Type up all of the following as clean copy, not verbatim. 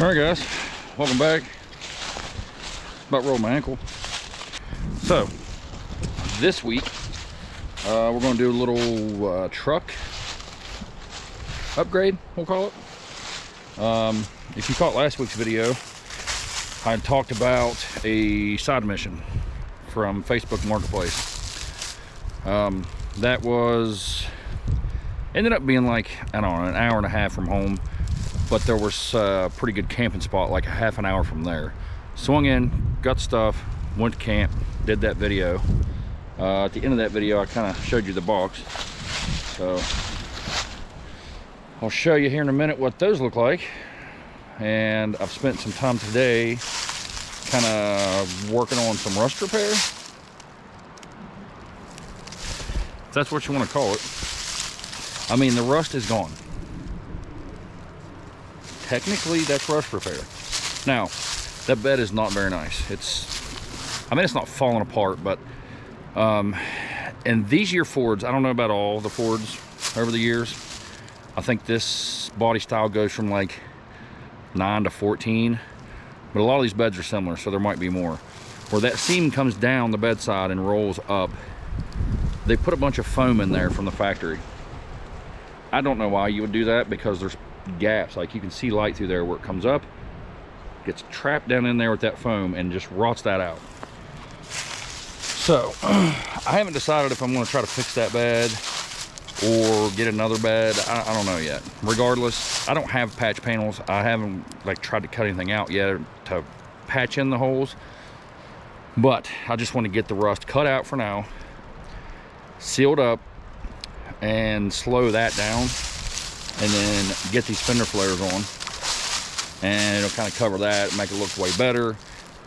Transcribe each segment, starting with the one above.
Alright guys, welcome back. About rolled my ankle. So, this week, we're going to do a little truck upgrade, we'll call it. If you caught last week's video, I talked about a side mission from Facebook Marketplace. That ended up being like, I don't know, an hour and a half from home, but there was a pretty good camping spot like a half an hour from there. Swung in, got stuff, went to camp, did that video. At the end of that video, I kind of showed you the box. So I'll show you here in a minute what those look like. And I've spent some time today kind of working on some rust repair, if that's what you want to call it. I mean, the rust is gone. Technically, that's rust repair. Now, that bed is not very nice. I mean, it's not falling apart, but and these year Fords, I don't know about all the Fords over the years. I think this body style goes from like 9 to 14, but a lot of these beds are similar, so there might be more. Where that seam comes down the bedside and rolls up, they put a bunch of foam in there from the factory. I don't know why you would do that, because there's gaps, like you can see light through there where it comes up, gets trapped down in there with that foam and just rots that out. So I haven't decided if I'm going to try to fix that bed or get another bed. I don't know yet. Regardless, I don't have patch panels. I haven't like tried to cut anything out yet to patch in the holes, but I just want to get the rust cut out for now, sealed up, and slow that down, and then get these fender flares on, and it'll kind of cover that, make it look way better.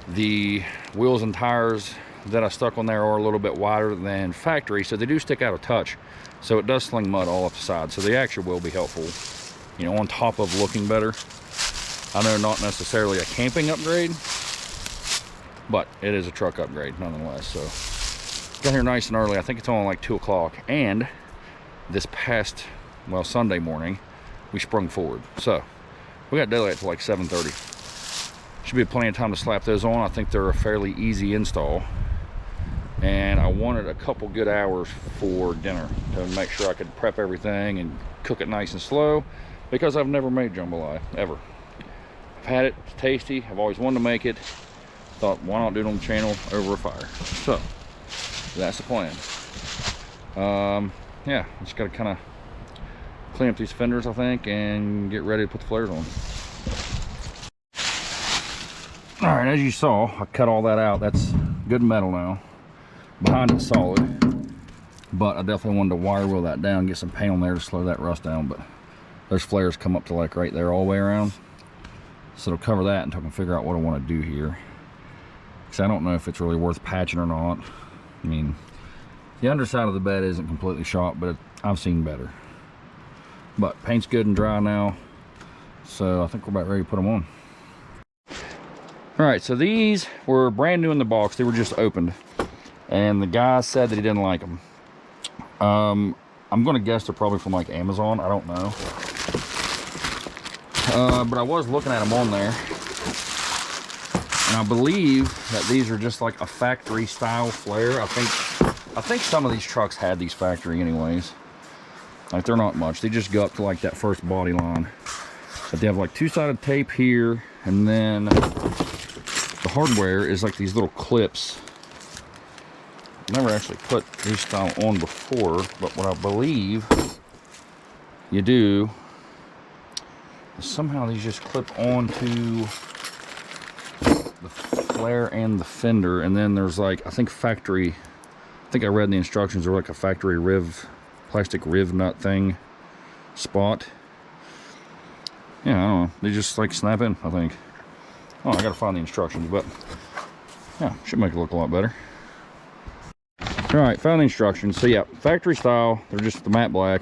The wheels and tires that I stuck on there are a little bit wider than factory, so they do stick out a touch, so it does sling mud all up the side, so they actually will be helpful, you know, on top of looking better. I know not necessarily a camping upgrade, but it is a truck upgrade nonetheless. So got here nice and early. I think it's only like 2 o'clock, and this past, well, Sunday morning, we sprung forward. So we got daylight till like 7:30. Should be plenty of time to slap those on. I think they're a fairly easy install. And I wanted a couple good hours for dinner to make sure I could prep everything and cook it nice and slow, because I've never made jambalaya, ever. I've had it, it's tasty, I've always wanted to make it. Thought, why not do it on the channel over a fire? So that's the plan. Yeah, just gotta kind of clean up these fenders, I think, and get ready to put the flares on. All right, as you saw, I cut all that out. That's good metal now. Behind it's solid, but I definitely wanted to wire wheel that down, get some paint on there to slow that rust down. But those flares come up to like right there all the way around, so it'll cover that until I can figure out what I want to do here, because I don't know if it's really worth patching or not. I mean, the underside of the bed isn't completely shot, but I've seen better. But paint's good and dry now, so I think we're about ready to put them on. All right, so these were brand new in the box. They were just opened, and the guy said that he didn't like them. I'm gonna guess they're probably from like Amazon, I don't know. But I was looking at them on there, and I believe that these are just like a factory style flare. I think some of these trucks had these factory anyways. Like, they're not much, they just go up to like that first body line. But they have like two-sided tape here, and then the hardware is like these little clips. Never actually put these style on before, but what I believe you do is somehow these just clip onto the flare and the fender, and then there's like, I think factory, I think I read in the instructions, they're like a factory riv, plastic riv nut thing spot. Yeah, I don't know, they just like snap in, I think. Oh, I gotta find the instructions, but yeah, should make it look a lot better. All right, found the instructions. So yeah, factory style, they're just the matte black.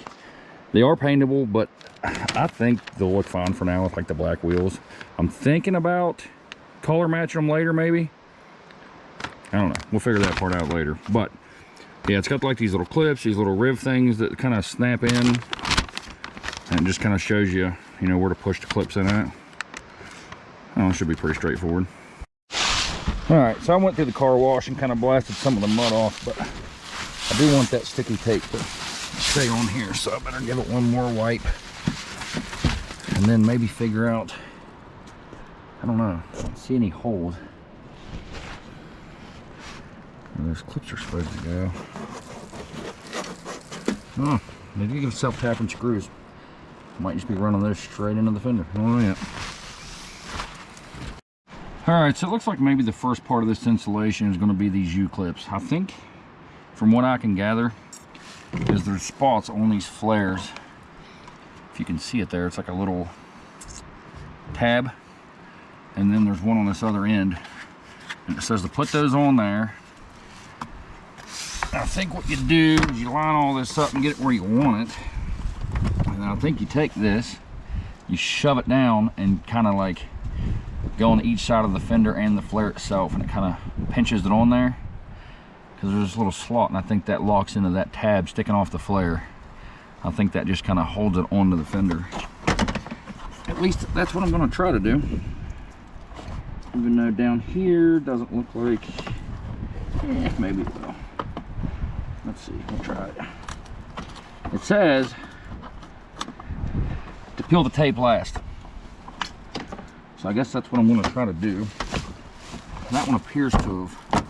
They are paintable, but I think they'll look fine for now with like the black wheels. I'm thinking about color matching them later, maybe. I don't know, we'll figure that part out later. But yeah, it's got like these little clips, these little riv things that kind of snap in, and it just kind of shows you, you know, where to push the clips in at. Oh, it should be pretty straightforward. All right, so I went through the car wash and kind of blasted some of the mud off, but I do want that sticky tape to stay on here, so I better give it one more wipe. And then maybe figure out, I don't know, I don't see any holes. Where those clips are supposed to go. Oh, maybe you can self-tapping screws. Might just be running those straight into the fender. I don't know yet. Alright, so it looks like maybe the first part of this installation is going to be these U-clips. I think, from what I can gather, is there's spots on these flares. If you can see it there, it's like a little tab. And then there's one on this other end. And it says to put those on there. I think what you do is you line all this up and get it where you want it. And then I think you take this, you shove it down and kind of like go on each side of the fender and the flare itself, and it kind of pinches it on there because there's this little slot, and I think that locks into that tab sticking off the flare. I think that just kind of holds it onto the fender. At least that's what I'm going to try to do, even though down here doesn't look like, maybe it will. Let's see, we'll try it. It says to peel the tape last. So I guess that's what I'm going to try to do. That one appears to have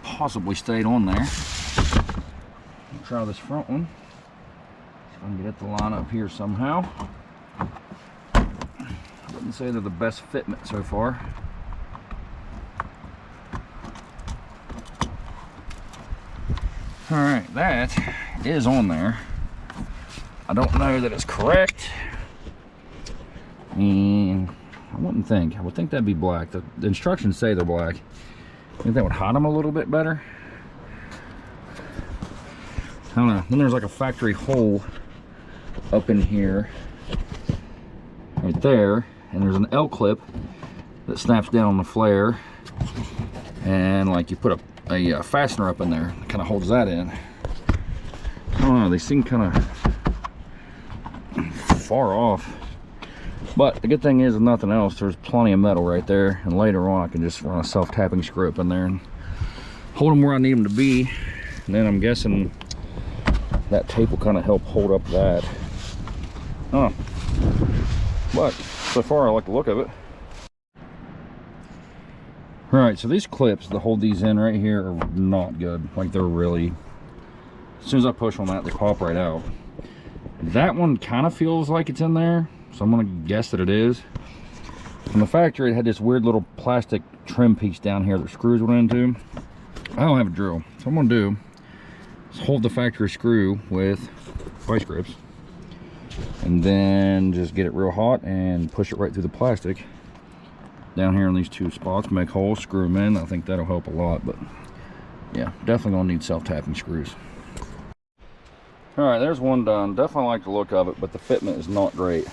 possibly stayed on there. I'll try this front one. See if I can get it to line up here somehow. I wouldn't say they're the best fitment so far. Alright, that is on there. I don't know that it's correct. And I wouldn't think. I would think that'd be black. The instructions say they're black. I think that would hide them a little bit better. I don't know. Then there's like a factory hole up in here. Right there. And there's an L clip that snaps down on the flare. And like you put a fastener up in there. That kind of holds that in. I don't know. They seem kind of far off. But the good thing is, if nothing else, there's plenty of metal right there, and later on I can just run a self-tapping screw up in there and hold them where I need them to be. And then I'm guessing that tape will kind of help hold up that. Oh, but so far I like the look of it. All right, so these clips that hold these in right here are not good. Like, they're really, as soon as I push on that, they pop right out. That one kind of feels like it's in there, so I'm gonna guess that it is. From the factory, it had this weird little plastic trim piece down here that screws went into. I don't have a drill, so what I'm gonna do is hold the factory screw with vice grips, and then just get it real hot and push it right through the plastic down here in these two spots, make holes, screw them in. I think that'll help a lot, but yeah, definitely gonna need self-tapping screws. All right, there's one done. Definitely like the look of it, but the fitment is not great.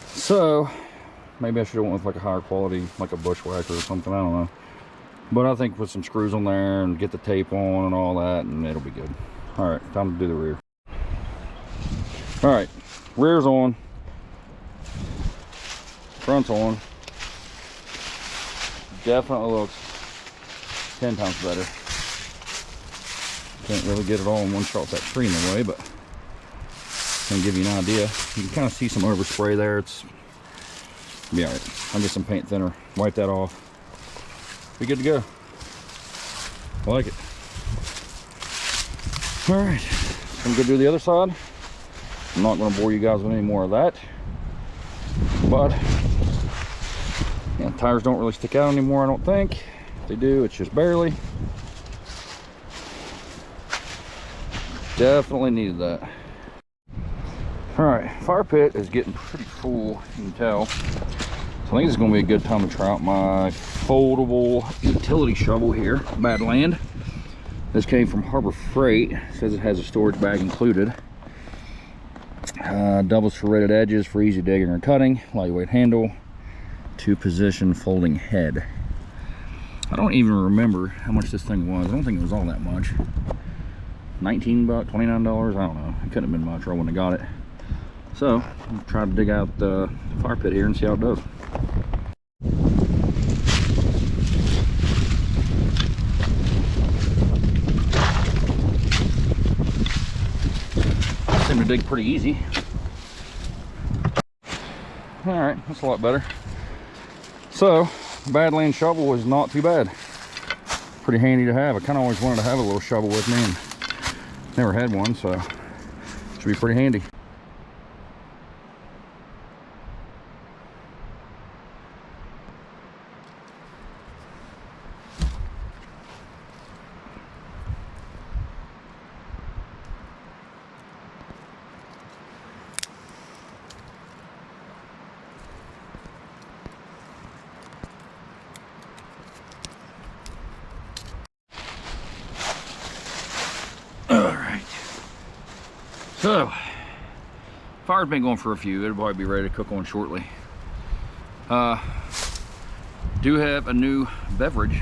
So maybe I should have went with like a higher quality, like a bushwhacker or something, I don't know. But I think with some screws on there and get the tape on and all that, and it'll be good. All right, time to do the rear. All right, rear's on, front's on. Definitely looks 10 times better. Can't really get it all in one shot with that tree in the way, but can give you an idea. You can kind of see some overspray there. It's be all right. I'll get some paint thinner, wipe that off, be good to go. I like it. All right, I'm gonna do the other side. I'm not gonna bore you guys with any more of that, but yeah, tires don't really stick out anymore, I don't think. If they do, it's just barely. Definitely needed that. All right, fire pit is getting pretty full, you can tell. So I think it's gonna be a good time to try out my foldable utility shovel here, Badland. This came from Harbor Freight. It says it has a storage bag included. Double serrated edges for easy digging or cutting, lightweight handle, 2-position folding head. I don't even remember how much this thing was. I don't think it was all that much. 19 bucks, $29, I don't know. It couldn't have been much or I wouldn't have got it. So I'll try to dig out the fire pit here and see how it does. Seem to dig pretty easy. All right, that's a lot better. So, Badland shovel was not too bad. Pretty handy to have. I kind of always wanted to have a little shovel with me and never had one, so should be pretty handy. So, fire's been going for a few. It'll probably be ready to cook on shortly. Do have a new beverage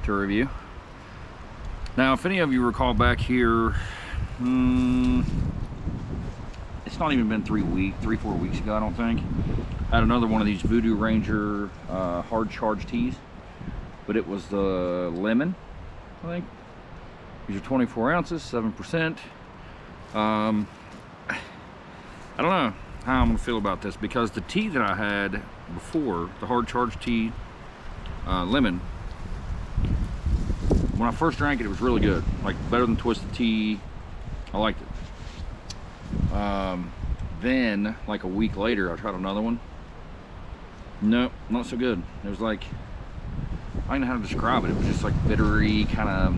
to review. Now, if any of you recall back here, it's not even been 4 weeks ago, I don't think. I had another one of these Voodoo Ranger hard charge teas, but it was the lemon, I think. These are 24 ounces, 7%. I don't know how I'm gonna feel about this, because the tea that I had before, the hard charge tea, lemon, when I first drank it, it was really good, like better than Twisted Tea. I liked it. Then like a week later, I tried another one. Nope, not so good. It was like, I don't know how to describe it. It was just like bittery, kind of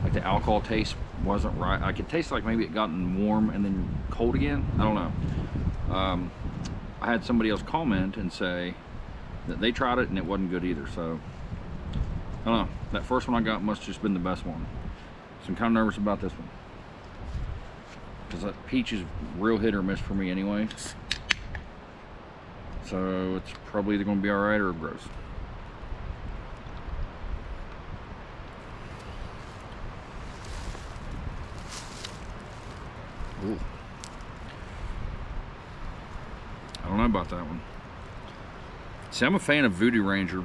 like the alcohol taste wasn't right. I could taste like maybe it gotten warm and then cold again. I don't know. I had somebody else comment and say that they tried it and it wasn't good either. So I don't know. That first one I got must have just been the best one. So I'm kind of nervous about this one, because that peach is real hit or miss for me anyway. So it's probably either going to be all right or gross. Ooh. I don't know about that one. See, I'm a fan of Voodoo Ranger.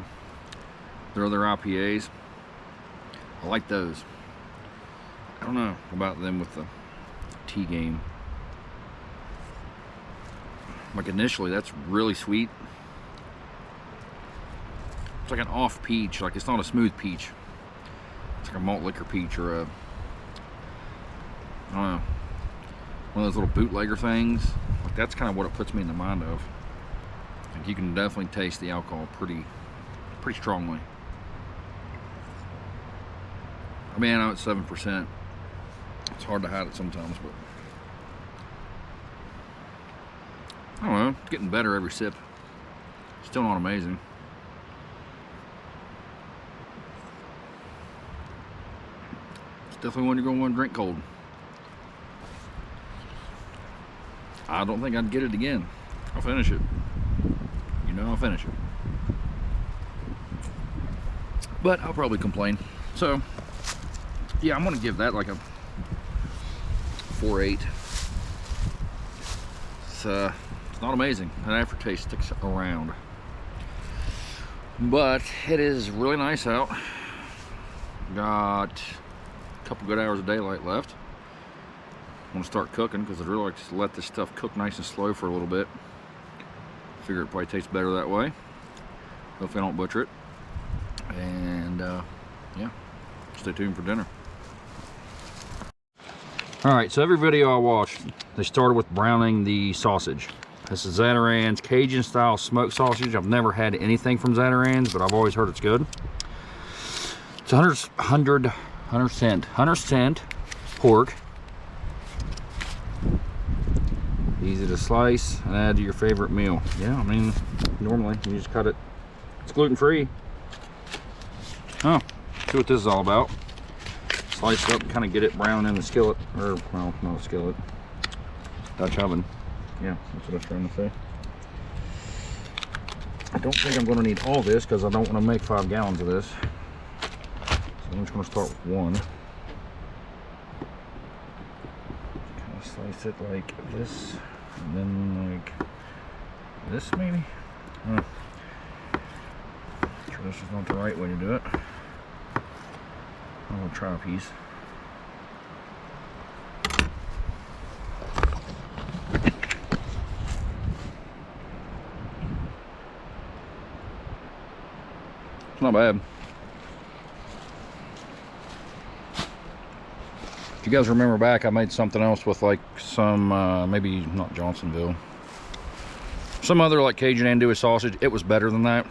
Their other IPAs, I like those. I don't know about them with the tea game. Like initially, that's really sweet. It's like an off peach. Like, it's not a smooth peach. It's like a malt liquor peach, or a, I don't know, one of those little bootlegger things. Like, that's kind of what it puts me in the mind of. Like, you can definitely taste the alcohol pretty strongly. I mean, I know it's 7%. It's hard to hide it sometimes, but I don't know. It's getting better every sip. Still not amazing. It's definitely one you're going to want to drink cold. I don't think I'd get it again. I'll finish it. You know, I'll finish it. But I'll probably complain. So, yeah, I'm going to give that like a 4.8. It's not amazing. That aftertaste sticks around. But it is really nice out. Got a couple good hours of daylight left. I'm going to start cooking, because I'd really like to let this stuff cook nice and slow for a little bit. Figure it probably tastes better that way. Hopefully I don't butcher it. And yeah, stay tuned for dinner. Alright, so every video I watched, they started with browning the sausage. This is Zatarain's Cajun style smoked sausage. I've never had anything from Zatarain's, but I've always heard it's good. It's 100% pork. Easy to slice and add to your favorite meal. Yeah, I mean, normally you just cut it. It's gluten-free. Oh, see what this is all about. Slice it up and kind of get it brown in the skillet, or, well, not a skillet, Dutch oven. Yeah, that's what I was trying to say. I don't think I'm going to need all this, because I don't want to make 5 gallons of this. So I'm just going to start with one. Kind of slice it like this, and then like this maybe. Sure, this is not the right way to do it. I'm gonna try a piece. not bad. If you guys remember back, I made something else with like some, maybe not Johnsonville, some other like Cajun andouille sausage. It was better than that.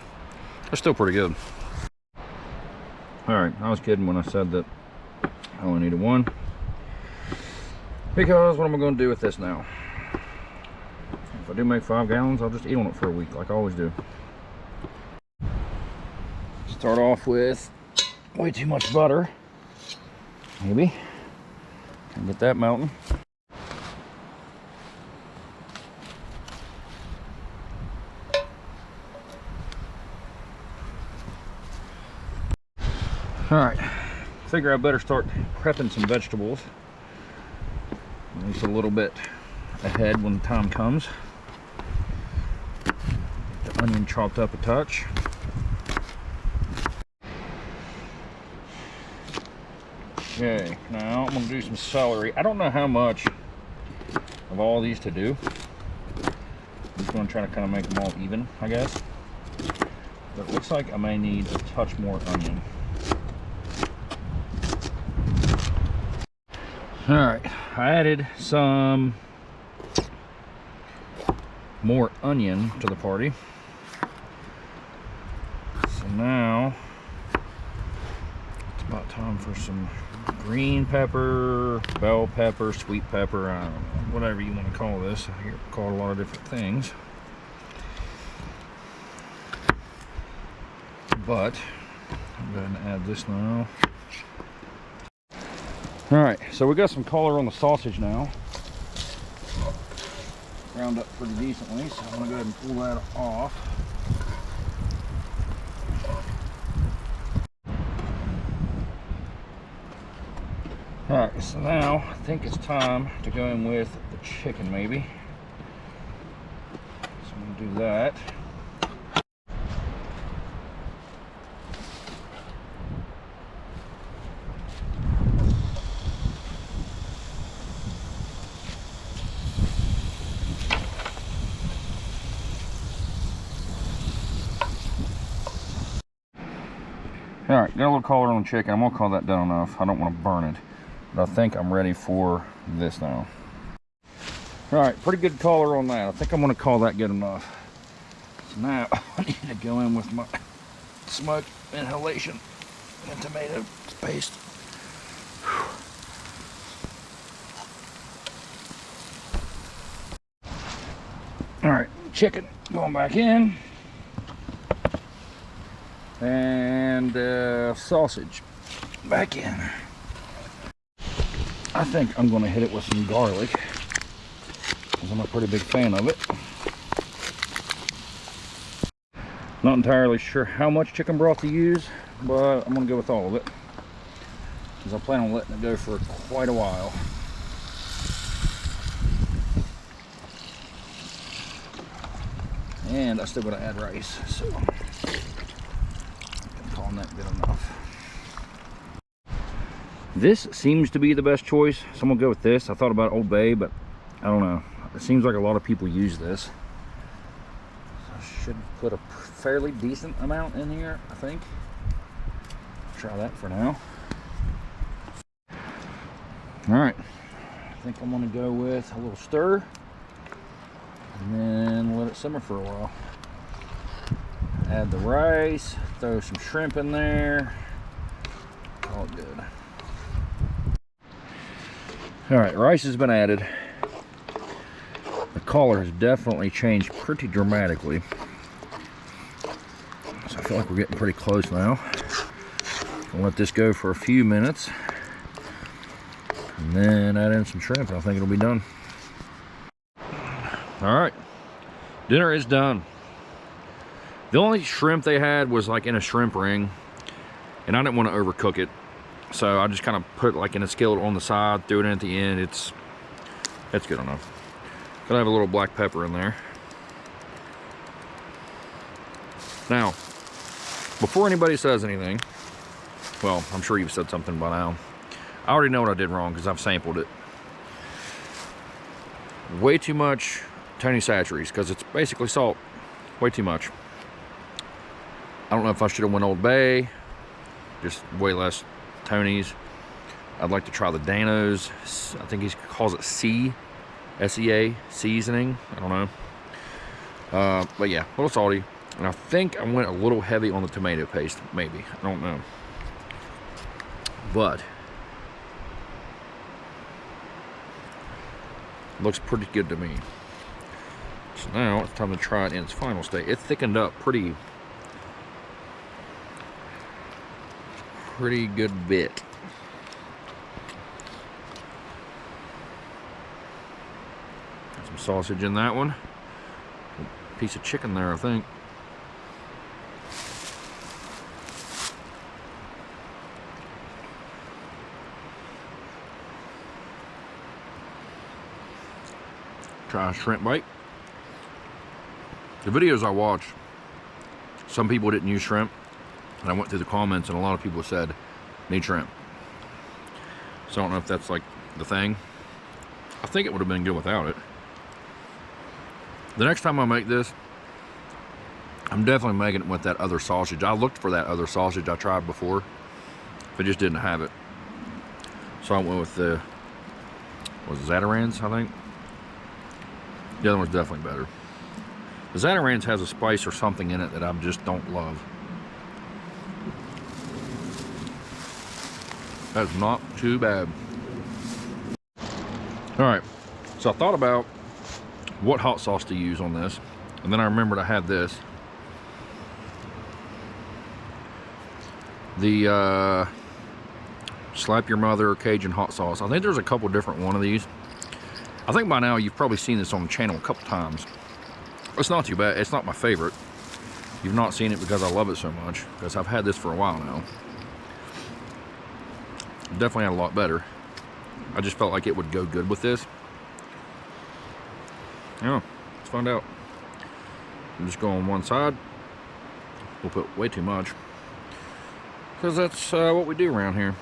It's still pretty good. All right, I was kidding when I said that I only needed one. Because what am I going to do with this now? If I do make 5 gallons, I'll just eat on it for a week like I always do. Start off with way too much butter. Maybe. And get that melting. Alright, figure I better start prepping some vegetables. At least a little bit ahead when the time comes. The onion chopped up a touch. Okay, now I'm going to do some celery. I don't know how much of all these to do. I'm just going to try to kind of make them all even, I guess. But it looks like I may need a touch more onion. Alright, I added some more onion to the party. So now it's about time for some green pepper, bell pepper, sweet pepper, I don't know, whatever you want to call this. I hear it called a lot of different things. But I'm going to add this now. Alright, so we got some color on the sausage now. Ground up pretty decently, so I'm going to go ahead and pull that off. Alright, so now I think it's time to go in with the chicken maybe. So I'm going to do that. Alright, got a little color on the chicken. I'm going to call that done enough. I don't want to burn it. But I think I'm ready for this now. Alright, pretty good color on that. I think I'm going to call that good enough. So now I need to go in with my smoke inhalation and tomato paste. Alright, chicken going back in. And sausage back in. I think I'm going to hit it with some garlic because I'm a pretty big fan of it. Not entirely sure how much chicken broth to use, but I'm going to go with all of it because I plan on letting it go for quite a while. And I still got to add rice, so that good enough. This seems to be the best choice, so I'm gonna go with this. I thought about Old Bay, but I don't know. It seems like a lot of people use this. So I should put a fairly decent amount in here, I think. Try that for now. All right, I think I'm gonna go with a little stir and then let it simmer for a while. Add the rice, throw some shrimp in there. All good. All right, rice has been added. The color has definitely changed pretty dramatically. So I feel like we're getting pretty close now. I'll let this go for a few minutes. And then add in some shrimp and I think it'll be done. All right, dinner is done. The only shrimp they had was like in a shrimp ring, and I didn't want to overcook it, so I just kind of put it like in a skillet on the side, threw it in at the end. It's good enough. Gonna have a little black pepper in there. Now, before anybody says anything, well, I'm sure you've said something by now. I already know what I did wrong because I've sampled it. Way too much Tony Chachere's because it's basically salt. Way too much. I don't know if I should have went Old Bay, just way less Tony's. I'd like to try the Dano's. I think he calls it S-E-A, seasoning. I don't know. But yeah, a little salty. And I think I went a little heavy on the tomato paste, maybe. I don't know. But looks pretty good to me. So now it's time to try it in its final state. It thickened up pretty good bit. Got some sausage in that one. A piece of chicken there, I think. Try a shrimp bite. The videos I watched, some people didn't use shrimp, and I went through the comments and a lot of people said need shrimp. So I don't know if that's like the thing. I think it would have been good without it. The next time I make this, I'm definitely making it with that other sausage. I looked for that other sausage I tried before, but just didn't have it. So I went with the, was it Zatarain's, I think? The other one's definitely better. The Zatarain's has a spice or something in it that I just don't love. That's not too bad. Alright, so I thought about what hot sauce to use on this, and then I remembered I had this. The Slap Your Mother Cajun hot sauce. I think there's a couple different one of these. I think by now you've probably seen this on the channel a couple times. It's not too bad. It's not my favorite. You've not seen it because I love it so much, because I've had this for a while now. Definitely had a lot better. I just felt like it would go good with this. Yeah, let's find out. I'm just going on one side. We'll put way too much, because that's what we do around here.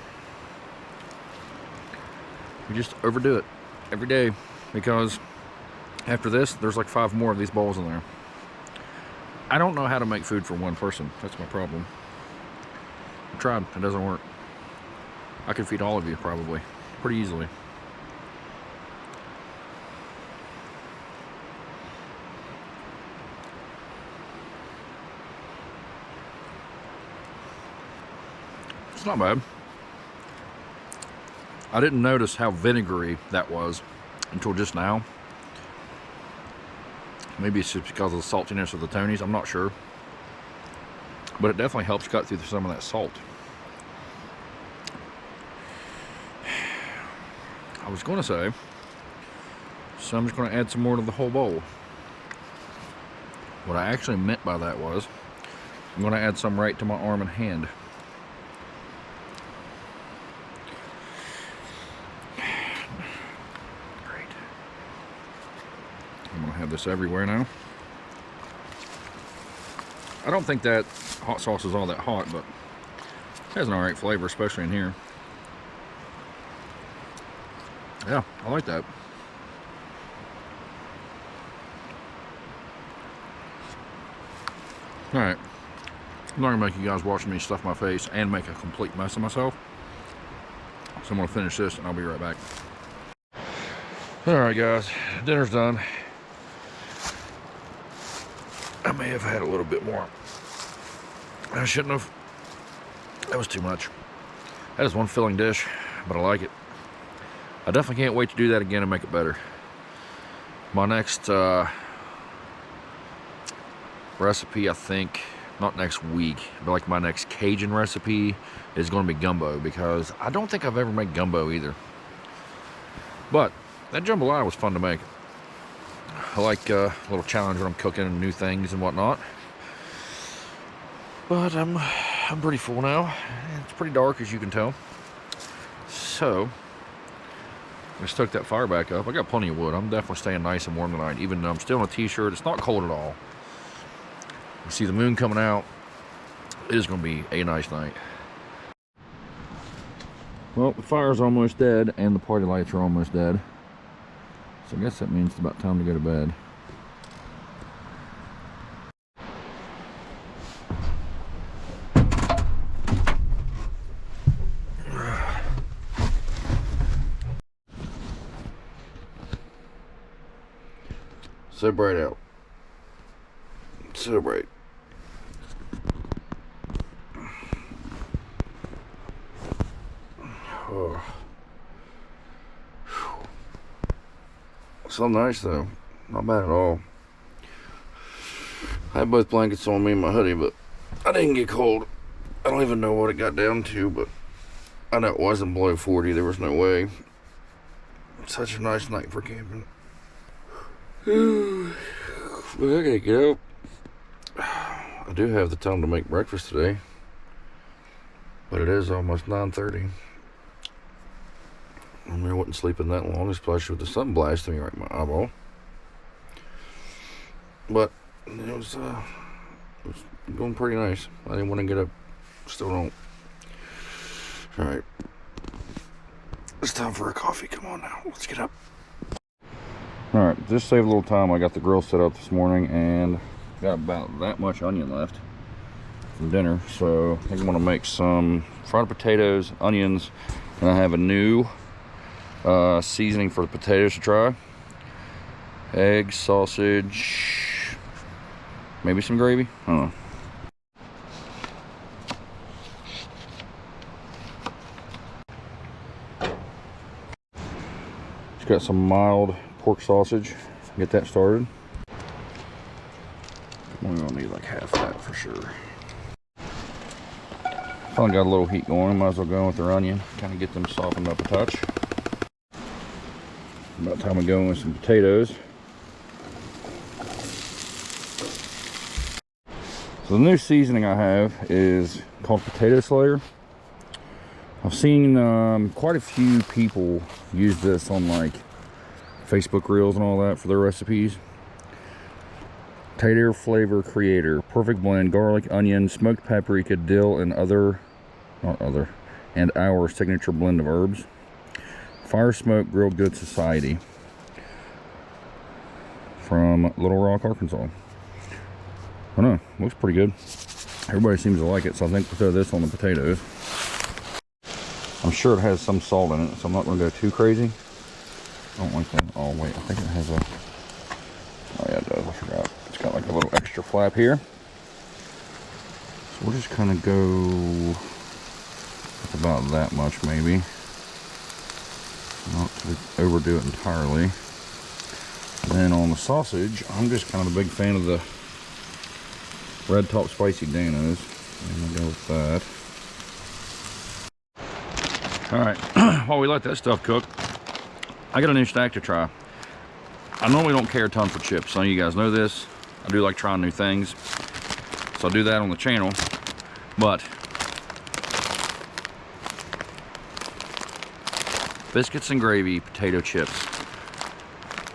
We just overdo it every day, because after this, there's like 5 more of these bowls in there. I don't know how to make food for one person. That's my problem. I tried. It doesn't work. I could feed all of you probably pretty easily. It's not bad. I didn't notice how vinegary that was until just now. Maybe it's just because of the saltiness of the Tony's, I'm not sure. But it definitely helps cut through some of that salt. I was going to say, so I'm just going to add some more to the whole bowl. What I actually meant by that was, I'm going to add some right to my arm and hand. Have this everywhere now. I don't think that hot sauce is all that hot, but it has an alright flavor, especially in here. Yeah, I like that. Alright, I'm not gonna make you guys watch me stuff my face and make a complete mess of myself. So I'm gonna finish this and I'll be right back. Alright guys, dinner's done. I may have had a little bit more. I shouldn't have. That was too much. That is one filling dish, but I like it. I definitely can't wait to do that again and make it better. My next recipe, I think, not next week, but like my next Cajun recipe is going to be gumbo, because I don't think I've ever made gumbo either. But that jambalaya was fun to make. I like a little challenge when I'm cooking and new things and whatnot. But I'm pretty full now. It's pretty dark, as you can tell. So I just took that fire back up. I got plenty of wood. I'm definitely staying nice and warm tonight, even though I'm still in a t-shirt. It's not cold at all. You see the moon coming out. It is going to be a nice night. Well, the fire's almost dead and the party lights are almost dead. So I guess that means it's about time to go to bed. So bright out. So bright. Oh. So nice though. Not bad at all. I had both blankets on me and my hoodie, but I didn't get cold. I don't even know what it got down to, but I know it wasn't below 40. There was no way. Such a nice night for camping. Well, I gotta get up. I do have the time to make breakfast today, but it is almost 9:30. I mean, I wasn't sleeping that long, especially with the sun blasting me right in my eyeball. But it was going pretty nice. I didn't want to get up. Still don't. All right. It's time for a coffee. Come on now. Let's get up. All right. Just save a little time. I got the grill set up this morning and got about that much onion left from dinner. So I think I'm going to make some fried potatoes, onions, and I have a new seasoning for the potatoes to try. Eggs, sausage, maybe some gravy. I don't know. Just got some mild pork sausage. Get that started. We're gonna need like half that for sure. Finally got a little heat going. Might as well go in with our onion. Kind of get them softened up a touch. About time we go in with some potatoes. So the new seasoning I have is called Potato Slayer. I've seen quite a few people use this on like Facebook Reels and all that for their recipes. Potato flavor creator, perfect blend, garlic, onion, smoked paprika, dill, and our signature blend of herbs. Fire Smoke Grilled Good Society from Little Rock, Arkansas. I don't know, looks pretty good. Everybody seems to like it, so I think we'll throw this on the potatoes. I'm sure it has some salt in it, so I'm not going to go too crazy. I don't like that. Oh wait, I think it has a... Oh yeah, it does. I forgot. It's got like a little extra flap here. So we'll just kind of go with about that much, maybe. Not to overdo it entirely. And then on the sausage, I'm just kind of a big fan of the Red Top Spicy Danos. And I'll go with that. Alright, while we let that stuff cook, I got a new snack to try. I normally don't care a ton for chips. Some of you guys know this. I do like trying new things. So I'll do that on the channel. But biscuits and gravy potato chips.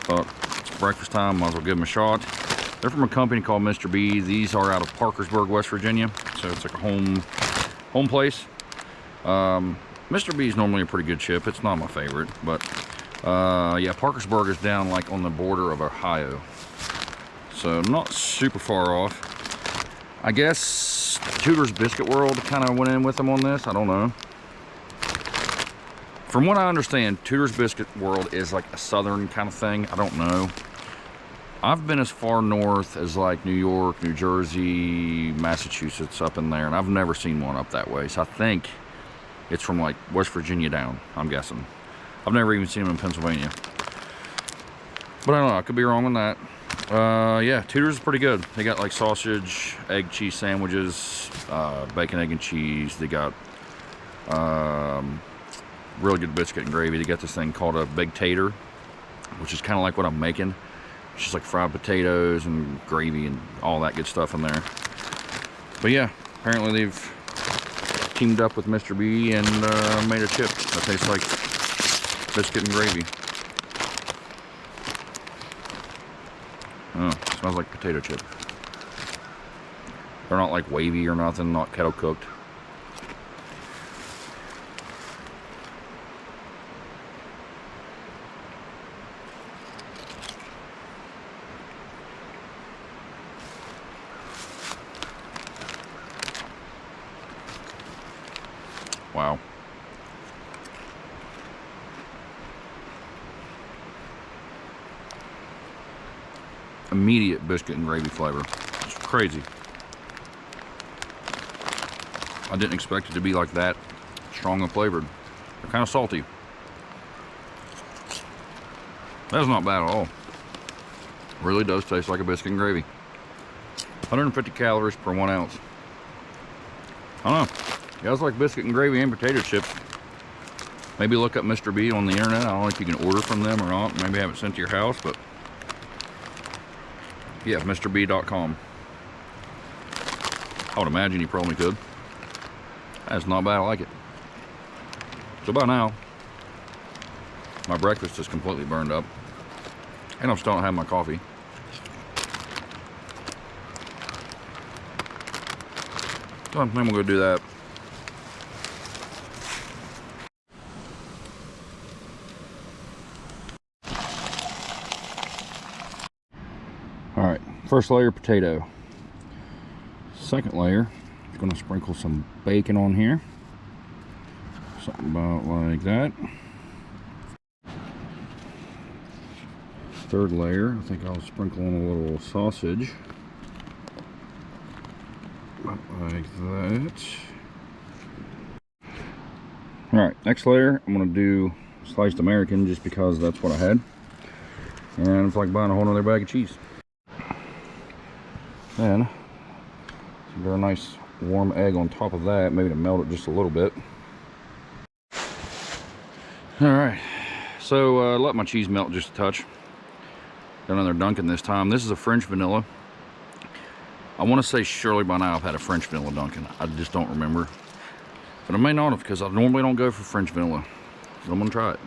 But it's breakfast time, might as well give them a shot. They're from a company called Mr. B. These are out of Parkersburg, West Virginia. So it's like a home place. Mr. B is normally a pretty good chip. It's not my favorite, but yeah, Parkersburg is down like on the border of Ohio. So not super far off. I guess Tudor's Biscuit World kind of went in with them on this. I don't know. From what I understand, Tudor's Biscuit World is like a southern kind of thing. I don't know. I've been as far north as like New York, New Jersey, Massachusetts, up in there, and I've never seen one up that way. So I think it's from like West Virginia down, I'm guessing. I've never even seen them in Pennsylvania. But I don't know, I could be wrong on that. Yeah, Tudor's is pretty good. They got like sausage, egg, cheese sandwiches, bacon, egg, and cheese. They got really good biscuit and gravy. They got this thing called a Big Tater, which is kind of like what I'm making. It's just like fried potatoes and gravy and all that good stuff in there. But yeah, apparently they've teamed up with Mr. B and made a chip that tastes like biscuit and gravy. Oh, smells like potato chip. They're not like wavy or nothing, not kettle cooked. Wow. immediate biscuit and gravy flavor. It's crazy. I didn't expect it to be like that strong and flavored. They're kind of salty. That's not bad at all. Really does taste like a biscuit and gravy. 150 calories per 1 ounce. I don't know. You guys like biscuit and gravy and potato chips? Maybe look up Mr. B on the internet. I don't know if you can order from them or not. Maybe have it sent to your house, but yeah, MrB.com. I would imagine you probably could. That's not bad. I like it. So by now, my breakfast is completely burned up, and I'm still not having my coffee. So I think we'll go do that. All right, first layer potato. Second layer, I'm gonna sprinkle some bacon on here. Something about like that. Third layer, I think I'll sprinkle on a little sausage. Like that. Alright, next layer, I'm going to do sliced American just because that's what I had. And it's like buying a whole other bag of cheese. Then, get a nice warm egg on top of that, maybe to melt it just a little bit. Alright, so let my cheese melt just a touch. Got another Dunkin' this time. This is a French vanilla. I want to say surely by now I've had a French vanilla Dunkin'. I just don't remember. But I may not have, because I normally don't go for French vanilla. So I'm going to try it.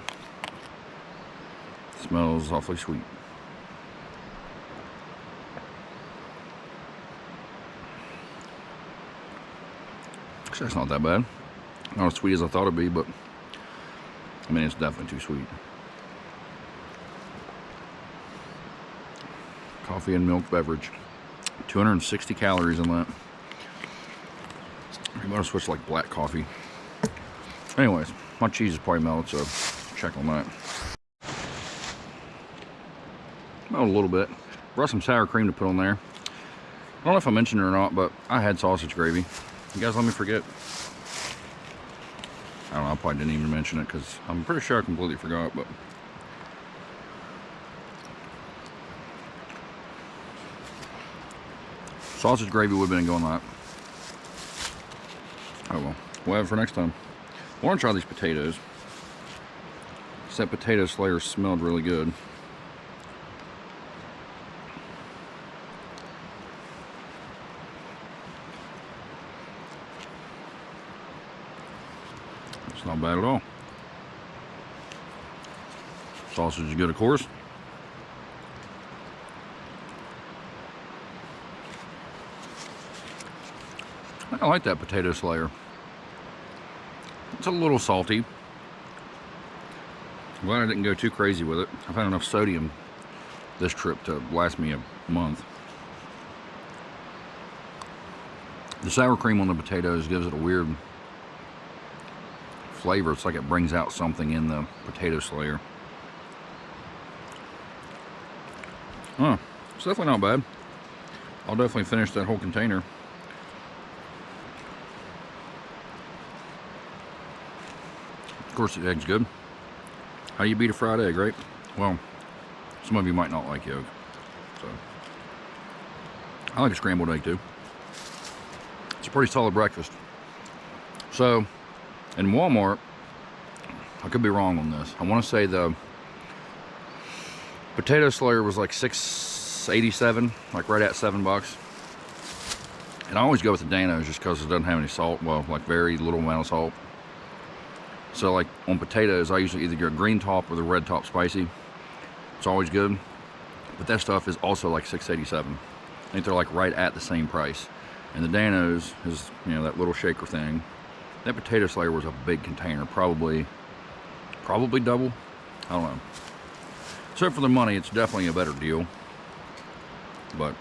It smells awfully sweet. Actually, that's not that bad. Not as sweet as I thought it'd be, but I mean, it's definitely too sweet. Coffee and milk beverage. 260 calories in that. I'm gonna switch to like black coffee. Anyways, my cheese is probably melted, so check on that. Melted a little bit. Brought some sour cream to put on there. I don't know if I mentioned it or not, but I had sausage gravy. You guys let me forget. I don't know, I probably didn't even mention it because I'm pretty sure I completely forgot, but sausage gravy would have been going that. Oh well, we'll have it for next time. I want to try these potatoes. That potato slayer smelled really good. It's not bad at all. Sausage is good, of course. I like that potato slayer. It's a little salty. I'm glad I didn't go too crazy with it. I've had enough sodium this trip to last me a month. The sour cream on the potatoes gives it a weird flavor. It's like it brings out something in the potato slayer. Huh, it's definitely not bad. I'll definitely finish that whole container. Of course, the egg's good. How do you beat a fried egg, right? Well, some of you might not like yolk, so I like a scrambled egg too. It's a pretty solid breakfast. So, in Walmart, I could be wrong on this. I want to say the potato slayer was like $6.87, like right at $7. And I always go with the Dano's just because it doesn't have any salt. Well, like very little amount of salt. So like on potatoes, I usually either get a green top or the red top spicy. It's always good. But that stuff is also like $6.87. I think they're like right at the same price. And the Dano's is, you know, that little shaker thing. That potato slayer was a big container, probably double. I don't know. So for the money, it's definitely a better deal. But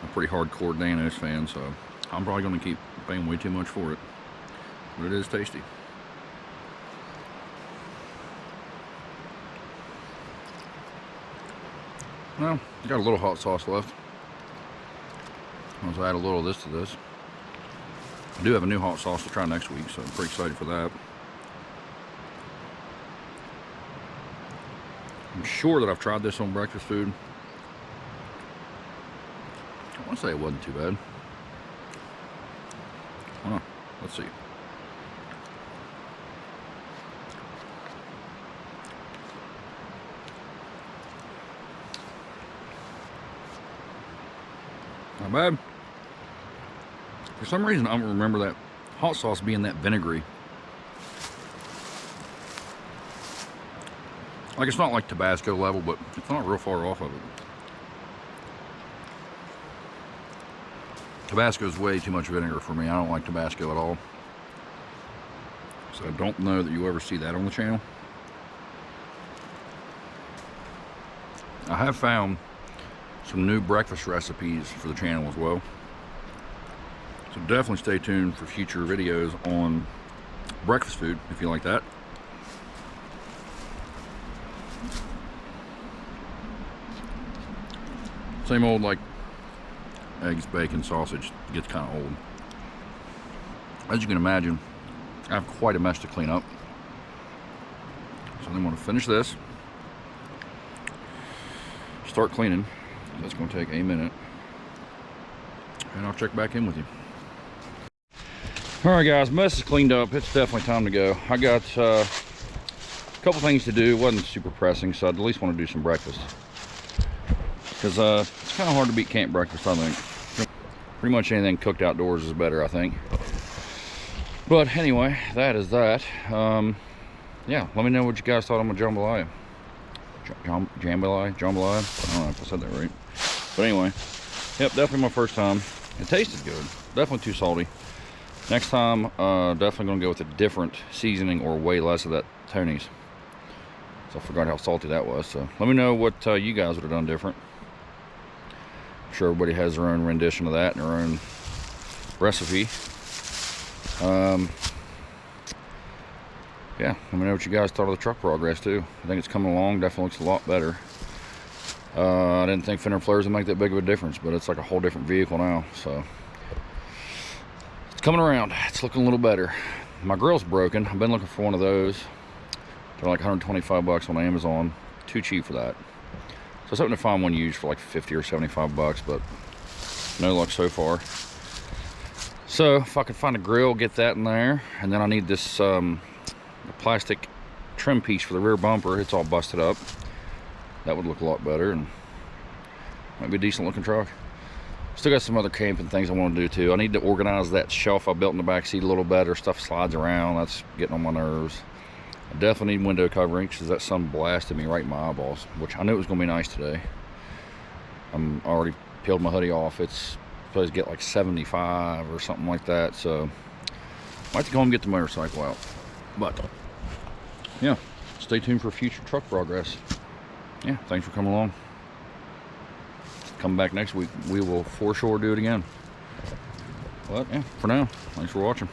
I'm a pretty hardcore Dano's fan, so I'm probably going to keep paying way too much for it. But it is tasty. Well, got a little hot sauce left. I'll add a little of this to this. I do have a new hot sauce to try next week, so I'm pretty excited for that. I'm sure that I've tried this on breakfast food. I want to say it wasn't too bad. Let's see. Not bad. For some reason, I don't remember that hot sauce being that vinegary. Like, it's not like Tabasco level, but it's not real far off of it. Tabasco is way too much vinegar for me. I don't like Tabasco at all. So I don't know that you ever see that on the channel. I have found some new breakfast recipes for the channel as well. So definitely stay tuned for future videos on breakfast food if you like that. Same old, like, eggs, bacon, sausage gets kind of old. As you can imagine, I have quite a mess to clean up. So I'm going to finish this, start cleaning. That's going to take a minute, and I'll check back in with you. All right, guys, mess is cleaned up. It's definitely time to go. I got a couple things to do. It wasn't super pressing, so I'd at least want to do some breakfast. Because it's kind of hard to beat camp breakfast, I think. Pretty much anything cooked outdoors is better, I think. But anyway, that is that. Yeah, let me know what you guys thought on my jambalaya. Jambalaya? I don't know if I said that right. But anyway, yep, definitely my first time. It tasted good. Definitely too salty. Next time, definitely going to go with a different seasoning or way less of that Tony's. So I forgot how salty that was. So let me know what you guys would have done different. I'm sure everybody has their own rendition of that and their own recipe. Yeah, let me know what you guys thought of the truck progress too. I think it's coming along. Definitely looks a lot better. I didn't think Fender flares would make that big of a difference, but it's like a whole different vehicle now. So it's coming around. It's looking a little better. My grill's broken. I've been looking for one of those. They're like 125 bucks on Amazon. Too cheap for that. So I was hoping to find one used for like 50 or 75 bucks, but no luck so far. So if I could find a grill, get that in there. And then I need this plastic trim piece for the rear bumper. It's all busted up. That would look a lot better and might be a decent looking truck. Still got some other camping things I want to do too. I need to organize that shelf I built in the back seat a little better. Stuff slides around. That's getting on my nerves. I definitely need window coverings because that sun blasted me right in my eyeballs, which I knew it was going to be nice today. I'm already peeled my hoodie off. It's supposed to get like 75 or something like that, so I might have to go home and get the motorcycle out. But yeah, stay tuned for future truck progress. Yeah, thanks for coming along. Come back next week. We will for sure do it again. But yeah, for now, thanks for watching.